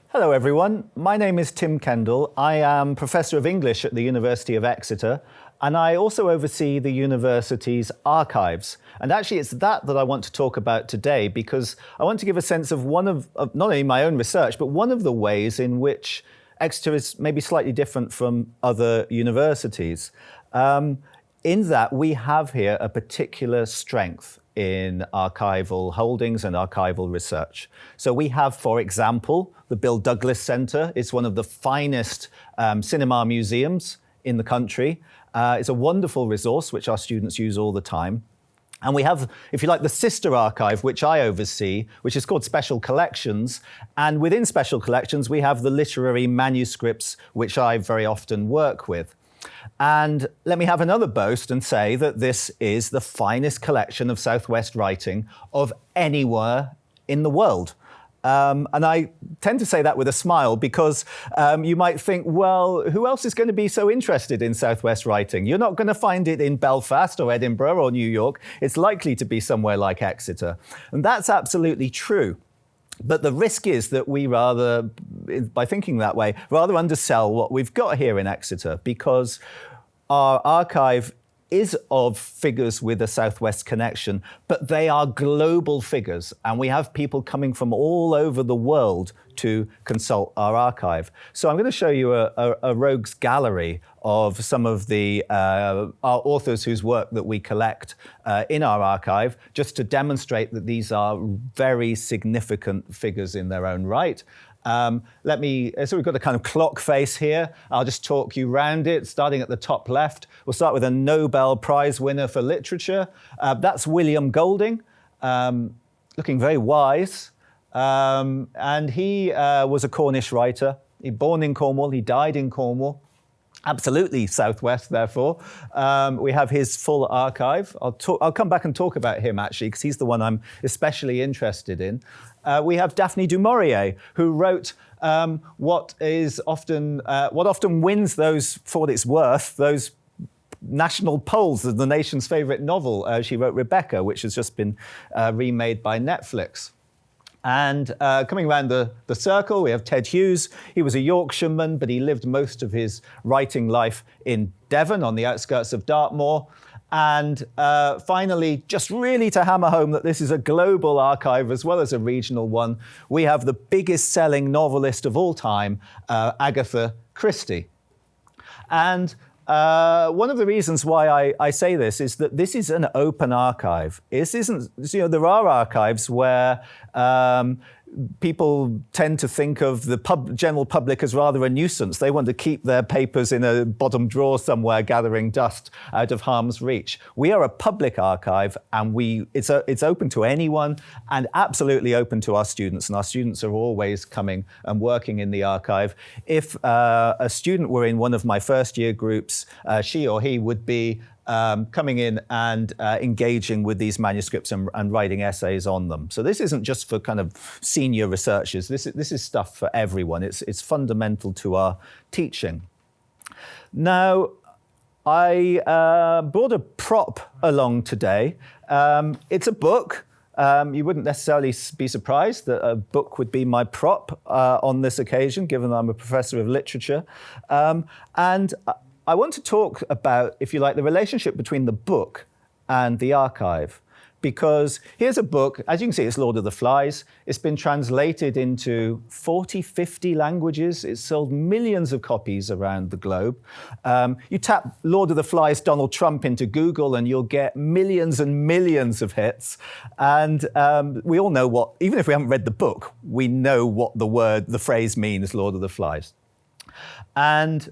Hello everyone, my name is Tim Kendall. I am Professor of English at the University of Exeter, and I also oversee the university's archives. And actually it's that I want to talk about today, because I want to give a sense of one of not only my own research, but one of the ways in which Exeter is maybe slightly different from other universities. In that we have here a particular strength in archival holdings and archival research. So we have, for example, the Bill Douglas Centre. It's one of the finest cinema museums in the country. It's a wonderful resource which our students use all the time. And we have, if you like, the sister archive, which I oversee, which is called Special Collections. And within Special Collections, we have the literary manuscripts, which I very often work with. And let me have another boast and say that this is the finest collection of Southwest writing of anywhere in the world. And I tend to say that with a smile because you might think, well, who else is going to be so interested in Southwest writing? You're not going to find it in Belfast or Edinburgh or New York. It's likely to be somewhere like Exeter. And that's absolutely true. But the risk is that we rather, by thinking that way, rather undersell what we've got here in Exeter, because our archive is of figures with a Southwest connection, but they are global figures, and we have people coming from all over the world to consult our archive. So I'm going to show you a rogues gallery of some of the our authors whose work that we collect in our archive, just to demonstrate that these are very significant figures in their own right. So we've got a kind of clock face here. I'll just talk you round it, starting at the top left. We'll start with a Nobel Prize winner for literature. That's William Golding, looking very wise. And he was a Cornish writer. He was born in Cornwall, he died in Cornwall. Absolutely Southwest, therefore. We have his full archive. I'll come back and talk about him, actually, because he's the one I'm especially interested in. We have Daphne du Maurier, who wrote what often wins those, for what it's worth, those national polls as the nation's favourite novel. She wrote Rebecca, which has just been remade by Netflix. And coming around the circle, we have Ted Hughes. He was a Yorkshireman, but he lived most of his writing life in Devon, on the outskirts of Dartmoor. And finally, just really to hammer home that this is a global archive as well as a regional one, we have the biggest selling novelist of all time, Agatha Christie. And one of the reasons why I say this is that this is an open archive. This isn't, there are archives where people tend to think of the general public as rather a nuisance. They want to keep their papers in a bottom drawer somewhere, gathering dust out of harm's reach. We are a public archive, and it's open to anyone and absolutely open to our students. And our students are always coming and working in the archive. If a student were in one of my first year groups, she or he would be coming in and engaging with these manuscripts and writing essays on them. So this isn't just for kind of senior researchers. This is stuff for everyone. It's fundamental to our teaching. Now, I brought a prop along today. It's a book. You wouldn't necessarily be surprised that a book would be my prop on this occasion, given I'm a professor of literature. And I want to talk about, if you like, the relationship between the book and the archive. Because here's a book, as you can see, it's Lord of the Flies. It's been translated into 40, 50 languages. It's sold millions of copies around the globe. You tap Lord of the Flies Donald Trump into Google and you'll get millions and millions of hits. And we all know what, even if we haven't read the book, we know what the phrase means, Lord of the Flies. And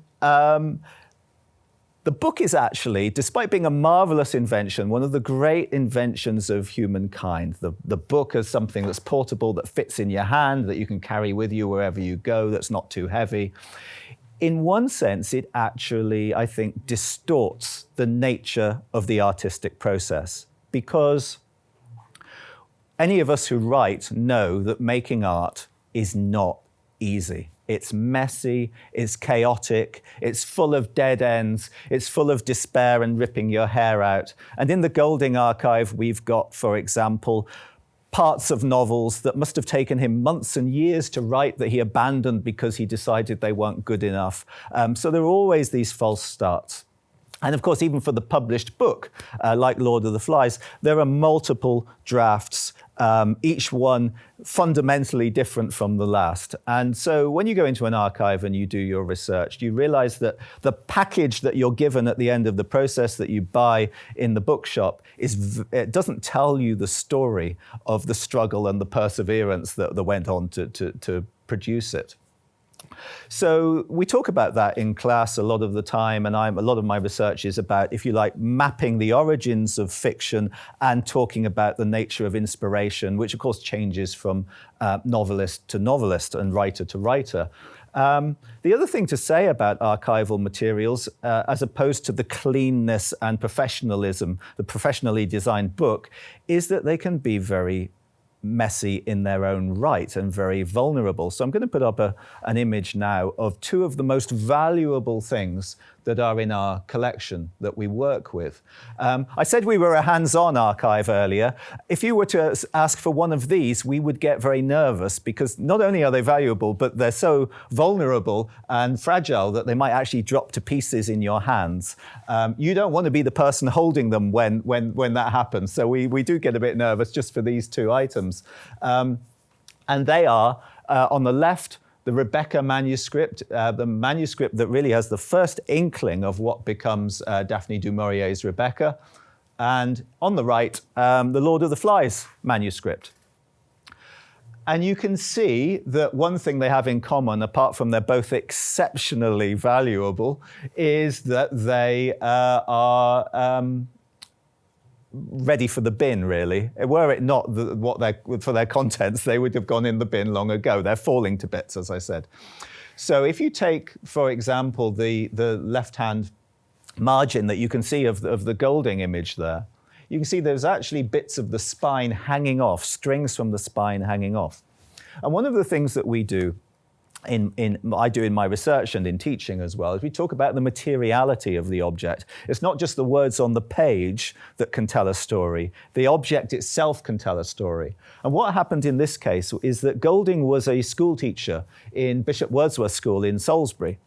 the book is actually, despite being a marvelous invention, one of the great inventions of humankind. The book is something that's portable, that fits in your hand, that you can carry with you wherever you go, that's not too heavy. In one sense, it actually, I think, distorts the nature of the artistic process, because any of us who write know that making art is not easy. It's messy, it's chaotic, it's full of dead ends, it's full of despair and ripping your hair out. And in the Golding archive, we've got, for example, parts of novels that must have taken him months and years to write that he abandoned because he decided they weren't good enough. So there are always these false starts. And of course, even for the published book, like Lord of the Flies, there are multiple drafts, each one fundamentally different from the last. And so when you go into an archive and you do your research, you realize that the package that you're given at the end of the process that you buy in the bookshop, it doesn't tell you the story of the struggle and the perseverance that went on to produce it. So we talk about that in class a lot of the time, and a lot of my research is about, if you like, mapping the origins of fiction and talking about the nature of inspiration, which of course changes from novelist to novelist and writer to writer. The other thing to say about archival materials, as opposed to the cleanness and professionalism, the professionally designed book, is that they can be very messy in their own right and very vulnerable. So I'm going to put up an image now of two of the most valuable things that are in our collection that we work with. I said we were a hands-on archive earlier. If you were to ask for one of these, we would get very nervous, because not only are they valuable, but they're so vulnerable and fragile that they might actually drop to pieces in your hands. You don't want to be the person holding them when that happens. So we do get a bit nervous just for these two items. And they are, on the left, the Rebecca manuscript, the manuscript that really has the first inkling of what becomes Daphne du Maurier's Rebecca. And on the right, the Lord of the Flies manuscript. And you can see that one thing they have in common, apart from they're both exceptionally valuable, is that they are ready for the bin, really. Were it not for their contents, they would have gone in the bin long ago. They're falling to bits, as I said. So if you take, for example, the left-hand margin that you can see of the Golding image there, you can see there's actually bits of the spine hanging off, strings from the spine hanging off. And one of the things that we do I do in my research and in teaching as well, is we talk about the materiality of the object. It's not just the words on the page that can tell a story. The object itself can tell a story. And what happened in this case is that Golding was a school teacher in Bishop Wordsworth School in Salisbury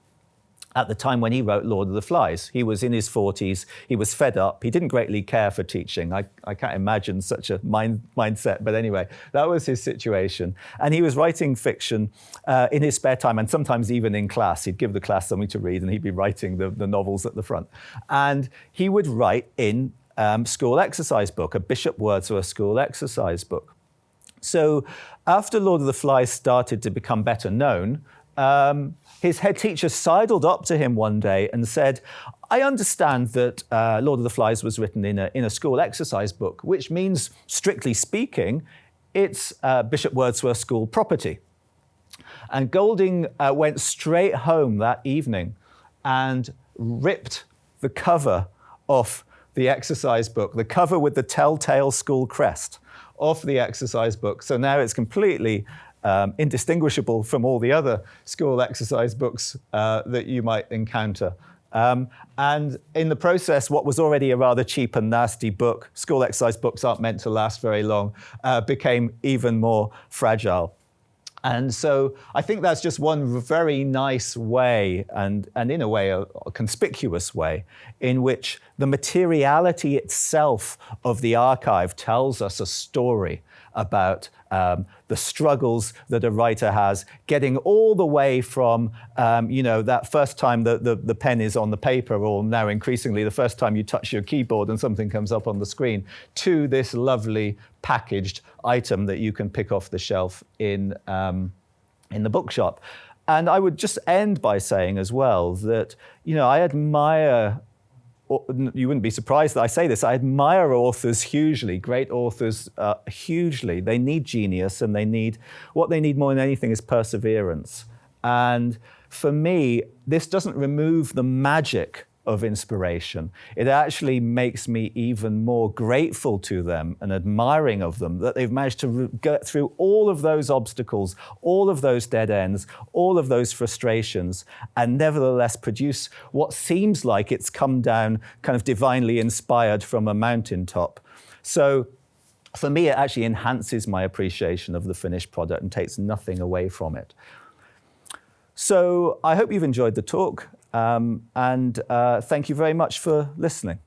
at the time when he wrote Lord of the Flies. He was in his 40s, he was fed up, he didn't greatly care for teaching. I can't imagine such a mindset, but anyway, that was his situation. And he was writing fiction in his spare time, and sometimes even in class. He'd give the class something to read and he'd be writing the novels at the front. And he would write in school exercise book, a Bishop Wordsworth school exercise book. So after Lord of the Flies started to become better known, his head teacher sidled up to him one day and said, I understand that Lord of the Flies was written in a school exercise book, which means, strictly speaking, it's Bishop Wordsworth School property. And Golding went straight home that evening and ripped the cover off the exercise book, the cover with the telltale school crest off the exercise book. So now it's completely indistinguishable from all the other school exercise books that you might encounter. And in the process, what was already a rather cheap and nasty book, school exercise books aren't meant to last very long, became even more fragile. And so I think that's just one very nice way, and in a way, a conspicuous way, in which the materiality itself of the archive tells us a story about the struggles that a writer has, getting all the way from, that first time the pen is on the paper, or now increasingly the first time you touch your keyboard and something comes up on the screen, to this lovely packaged item that you can pick off the shelf in the bookshop. And I would just end by saying as well that, I admire, you wouldn't be surprised that I say this, I admire authors hugely, great authors hugely. They need genius, and what they need more than anything is perseverance. And for me, this doesn't remove the magic of inspiration. It actually makes me even more grateful to them and admiring of them, that they've managed to get through all of those obstacles, all of those dead ends, all of those frustrations, and nevertheless produce what seems like it's come down kind of divinely inspired from a mountaintop. So for me, it actually enhances my appreciation of the finished product and takes nothing away from it. So I hope you've enjoyed the talk, and thank you very much for listening.